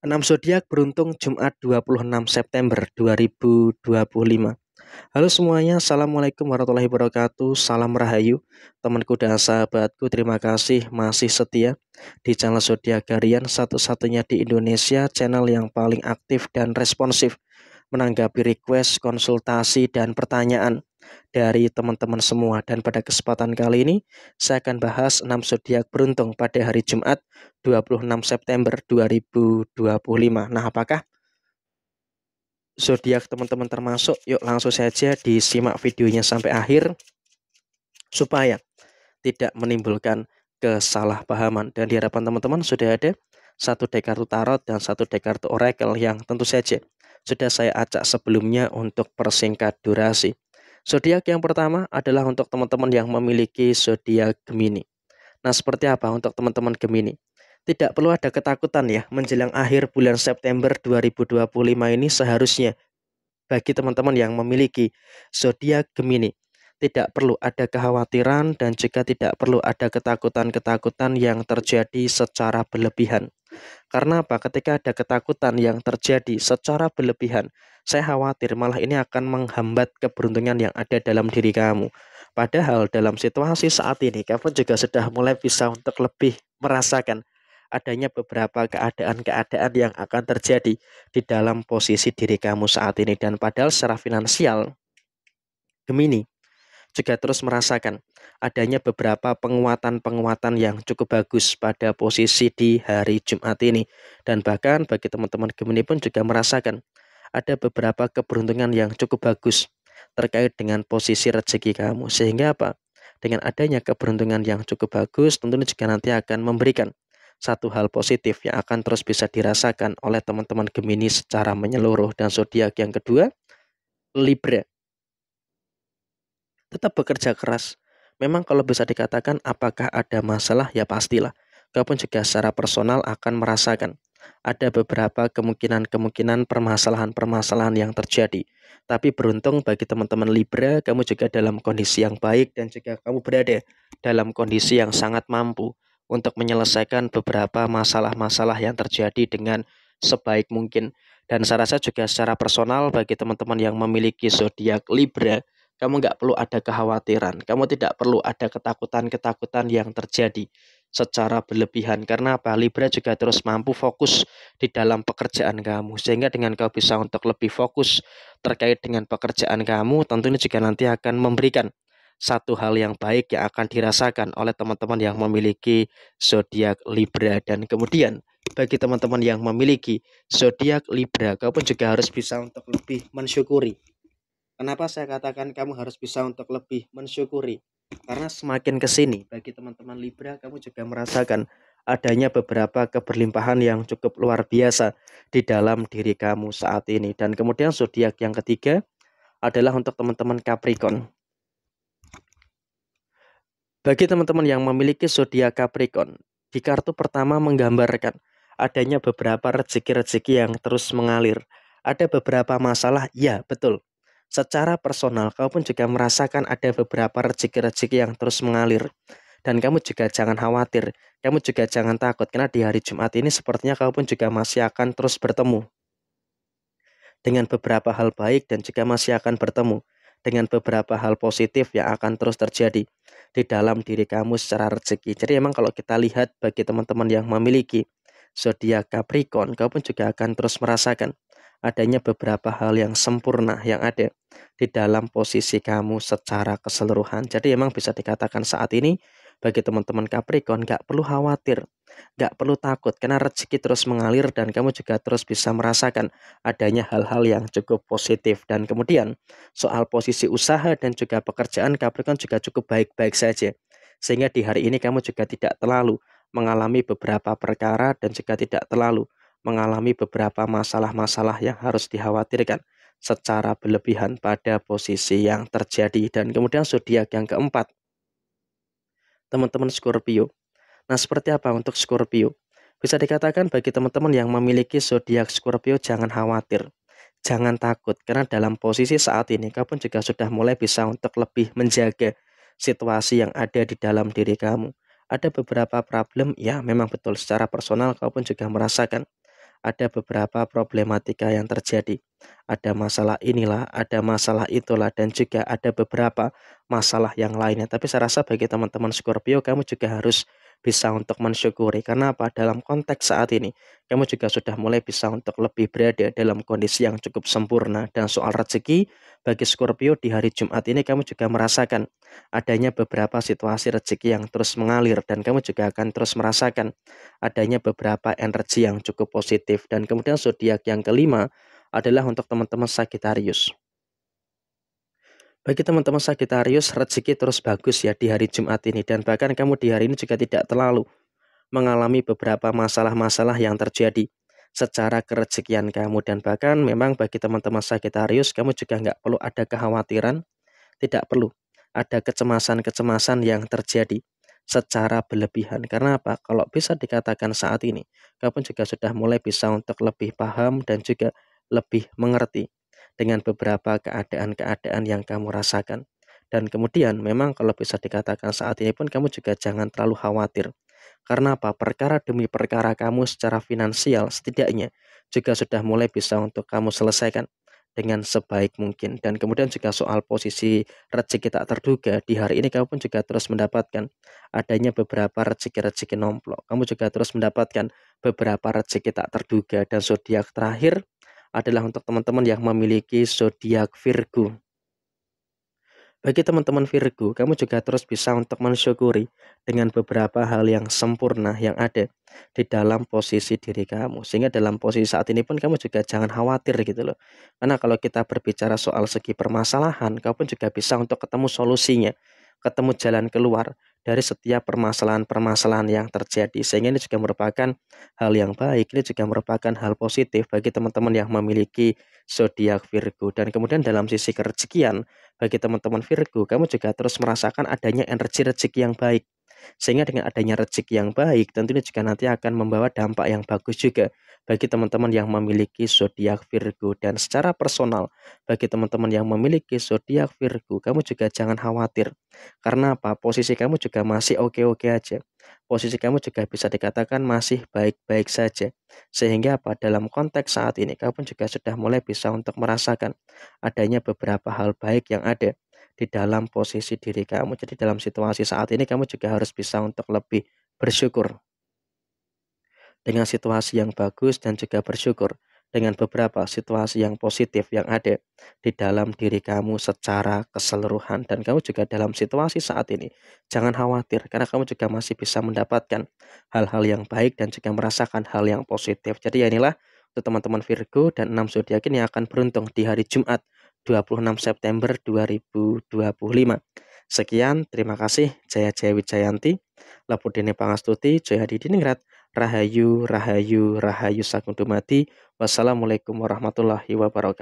6 zodiak beruntung Jumat 26 September 2025. Halo semuanya, Assalamualaikum warahmatullahi wabarakatuh. Salam Rahayu, temanku dan sahabatku. Terima kasih masih setia di channel Zodiak Harian, satu-satunya di Indonesia, channel yang paling aktif dan responsif menanggapi request, konsultasi, dan pertanyaan dari teman-teman semua. Dan pada kesempatan kali ini saya akan bahas 6 zodiak beruntung pada hari Jumat 26 September 2025. Nah, apakah zodiak teman-teman termasuk? Yuk langsung saja disimak videonya sampai akhir supaya tidak menimbulkan kesalahpahaman. Dan di hadapan teman-teman sudah ada satu deck kartu tarot dan satu deck kartu oracle yang tentu saja sudah saya acak sebelumnya untuk persingkat durasi. Zodiak yang pertama adalah untuk teman-teman yang memiliki zodiak Gemini. Nah, seperti apa untuk teman-teman Gemini? Tidak perlu ada ketakutan ya, menjelang akhir bulan September 2025 ini seharusnya bagi teman-teman yang memiliki zodiak Gemini tidak perlu ada kekhawatiran dan juga tidak perlu ada ketakutan-ketakutan yang terjadi secara berlebihan. Karena apa? Ketika ada ketakutan yang terjadi secara berlebihan, saya khawatir malah ini akan menghambat keberuntungan yang ada dalam diri kamu. Padahal dalam situasi saat ini, kamu juga sudah mulai bisa untuk lebih merasakan adanya beberapa keadaan-keadaan yang akan terjadi di dalam posisi diri kamu saat ini. Dan padahal secara finansial, Gemini juga terus merasakan adanya beberapa penguatan-penguatan yang cukup bagus pada posisi di hari Jumat ini. Dan bahkan bagi teman-teman Gemini pun juga merasakan ada beberapa keberuntungan yang cukup bagus terkait dengan posisi rezeki kamu. Sehingga apa? Dengan adanya keberuntungan yang cukup bagus, tentunya juga nanti akan memberikan satu hal positif yang akan terus bisa dirasakan oleh teman-teman Gemini secara menyeluruh. Dan zodiak yang kedua, Libra. Tetap bekerja keras. Memang kalau bisa dikatakan apakah ada masalah, ya pastilah. Kau pun juga secara personal akan merasakan ada beberapa kemungkinan-kemungkinan permasalahan-permasalahan yang terjadi. Tapi beruntung bagi teman-teman Libra, kamu juga dalam kondisi yang baik dan juga kamu berada dalam kondisi yang sangat mampu untuk menyelesaikan beberapa masalah-masalah yang terjadi dengan sebaik mungkin. Dan saya rasa juga secara personal bagi teman-teman yang memiliki zodiak Libra, kamu nggak perlu ada kekhawatiran, kamu tidak perlu ada ketakutan-ketakutan yang terjadi secara berlebihan. Karena apa? Libra juga terus mampu fokus di dalam pekerjaan kamu. Sehingga dengan kau bisa untuk lebih fokus terkait dengan pekerjaan kamu, tentunya juga nanti akan memberikan satu hal yang baik yang akan dirasakan oleh teman-teman yang memiliki zodiak Libra. Dan kemudian bagi teman-teman yang memiliki zodiak Libra, kau pun juga harus bisa untuk lebih mensyukuri. Kenapa saya katakan kamu harus bisa untuk lebih mensyukuri? Karena semakin ke sini bagi teman-teman Libra, kamu juga merasakan adanya beberapa keberlimpahan yang cukup luar biasa di dalam diri kamu saat ini. Dan kemudian zodiak yang ketiga adalah untuk teman-teman Capricorn. Bagi teman-teman yang memiliki zodiak Capricorn, di kartu pertama menggambarkan adanya beberapa rezeki-rezeki yang terus mengalir. Ada beberapa masalah, ya betul. Secara personal, kau pun juga merasakan ada beberapa rezeki-rezeki yang terus mengalir. Dan kamu juga jangan khawatir, kamu juga jangan takut, karena di hari Jumat ini sepertinya kau pun juga masih akan terus bertemu dengan beberapa hal baik dan juga masih akan bertemu dengan beberapa hal positif yang akan terus terjadi di dalam diri kamu secara rezeki. Jadi emang kalau kita lihat bagi teman-teman yang memiliki zodiak Capricorn, kau pun juga akan terus merasakan adanya beberapa hal yang sempurna yang ada di dalam posisi kamu secara keseluruhan. Jadi emang bisa dikatakan saat ini bagi teman-teman Capricorn gak perlu khawatir, gak perlu takut karena rezeki terus mengalir dan kamu juga terus bisa merasakan adanya hal-hal yang cukup positif. Dan kemudian soal posisi usaha dan juga pekerjaan Capricorn juga cukup baik-baik saja. Sehingga di hari ini kamu juga tidak terlalu mengalami beberapa perkara dan juga tidak terlalu mengalami beberapa masalah-masalah yang harus dikhawatirkan secara berlebihan pada posisi yang terjadi. Dan kemudian zodiak yang keempat, teman-teman Scorpio. Nah, seperti apa untuk Scorpio? Bisa dikatakan bagi teman-teman yang memiliki zodiak Scorpio, jangan khawatir, jangan takut, karena dalam posisi saat ini kau pun juga sudah mulai bisa untuk lebih menjaga situasi yang ada di dalam diri kamu. Ada beberapa problem, ya memang betul secara personal kau pun juga merasakan ada beberapa problematika yang terjadi. Ada masalah inilah, ada masalah itulah, dan juga ada beberapa masalah yang lainnya. Tapi saya rasa bagi teman-teman Scorpio, kamu juga harus bisa untuk mensyukuri. Karena apa? Dalam konteks saat ini, kamu juga sudah mulai bisa untuk lebih berada dalam kondisi yang cukup sempurna. Dan soal rezeki, bagi Scorpio di hari Jumat ini kamu juga merasakan adanya beberapa situasi rezeki yang terus mengalir. Dan kamu juga akan terus merasakan adanya beberapa energi yang cukup positif. Dan kemudian zodiak yang kelima adalah untuk teman-teman Sagittarius. Bagi teman-teman Sagittarius, rezeki terus bagus ya di hari Jumat ini, dan bahkan kamu di hari ini juga tidak terlalu mengalami beberapa masalah-masalah yang terjadi secara kerezekian kamu. Dan bahkan memang bagi teman-teman Sagittarius, kamu juga nggak perlu ada kekhawatiran, tidak perlu ada kecemasan-kecemasan yang terjadi secara berlebihan. Karena apa? Kalau bisa dikatakan saat ini, kamu juga sudah mulai bisa untuk lebih paham dan juga lebih mengerti dengan beberapa keadaan-keadaan yang kamu rasakan. Dan kemudian memang kalau bisa dikatakan saat ini pun kamu juga jangan terlalu khawatir. Karena apa? Perkara demi perkara kamu secara finansial setidaknya juga sudah mulai bisa untuk kamu selesaikan dengan sebaik mungkin. Dan kemudian juga soal posisi rezeki tak terduga, di hari ini kamu pun juga terus mendapatkan adanya beberapa rezeki-rezeki nomplok. Kamu juga terus mendapatkan beberapa rezeki tak terduga. Dan zodiak terakhir adalah untuk teman-teman yang memiliki zodiak Virgo. Bagi teman-teman Virgo, kamu juga terus bisa untuk mensyukuri dengan beberapa hal yang sempurna yang ada di dalam posisi diri kamu. Sehingga dalam posisi saat ini pun kamu juga jangan khawatir gitu loh. Karena kalau kita berbicara soal segi permasalahan, kamu pun juga bisa untuk ketemu solusinya, ketemu jalan keluar dari setiap permasalahan-permasalahan yang terjadi. Sehingga ini juga merupakan hal yang baik, ini juga merupakan hal positif bagi teman-teman yang memiliki zodiak Virgo. Dan kemudian dalam sisi kerezekian, bagi teman-teman Virgo, kamu juga terus merasakan adanya energi rezeki yang baik. Sehingga dengan adanya rezeki yang baik, tentunya juga nanti akan membawa dampak yang bagus juga bagi teman-teman yang memiliki zodiak Virgo. Dan secara personal, bagi teman-teman yang memiliki zodiak Virgo, kamu juga jangan khawatir. Karena apa? Posisi kamu juga masih oke-oke aja. Posisi kamu juga bisa dikatakan masih baik-baik saja. Sehingga apa? Dalam konteks saat ini, kamu juga sudah mulai bisa untuk merasakan adanya beberapa hal baik yang ada di dalam posisi diri kamu. Jadi dalam situasi saat ini kamu juga harus bisa untuk lebih bersyukur dengan situasi yang bagus dan juga bersyukur dengan beberapa situasi yang positif yang ada di dalam diri kamu secara keseluruhan. Dan kamu juga dalam situasi saat ini jangan khawatir karena kamu juga masih bisa mendapatkan hal-hal yang baik dan juga merasakan hal yang positif. Jadi ya inilah untuk teman-teman Virgo dan 6 zodiak ini yang akan beruntung di hari Jumat 26 September 2025. Sekian, terima kasih. Jaya Jaya Wijayanti, Lapudene Pangastuti, Jaya Didiningrat, Rahayu, Rahayu, Rahayu Sagung Dumadi. Wassalamualaikum warahmatullahi wabarakatuh.